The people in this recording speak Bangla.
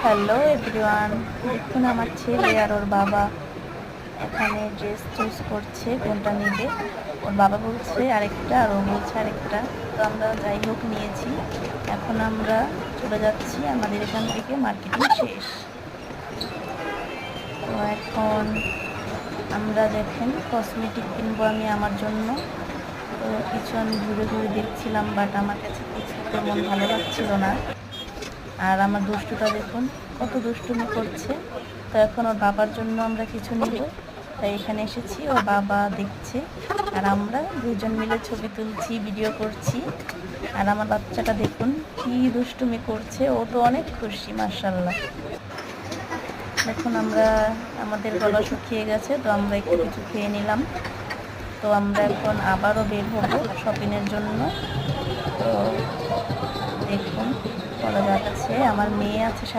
হ্যালো এভরিওয়ান, দেখুন আমার ছেলে আর ওর বাবা এখানে ড্রেস চুজ করছে কোনটা নেবে। ওর বাবা বলছে আরেকটা আর ও বলছে আরেকটা। তো আমরা যাই হোক নিয়েছি। এখন আমরা চলে যাচ্ছি, আমাদের এখান থেকে মার্কেটিং শেষ। তো এখন আমরা দেখেন কসমেটিক কিনবো আমি আমার জন্য। তো কিছু আমি ঘুরে ঘুরে দেখছিলাম, বাট আমার কাছে কিছু তেমন ভালো লাগছিল না। আর আমার দুষ্টুটা দেখুন কত দুষ্টুমি করছে। তো এখন ওর বাবার জন্য আমরা কিছু নিব, তাই এখানে এসেছি। ওর বাবা দেখছে আর আমরা দুজন মিলে ছবি তুলছি, ভিডিও করছি। আর আমার বাচ্চাটা দেখুন কি দুষ্টুমি করছে, ও তো অনেক খুশি মাশাআল্লাহ। দেখুন আমরা আমাদের গলা শুকিয়ে গেছে, তো আমরা একটু কিছু খেয়ে নিলাম। তো আমরা এখন আবারও বের হব শপিংয়ের জন্য। তো দেখুন বলা যাচ্ছে আমার মেয়ে আছে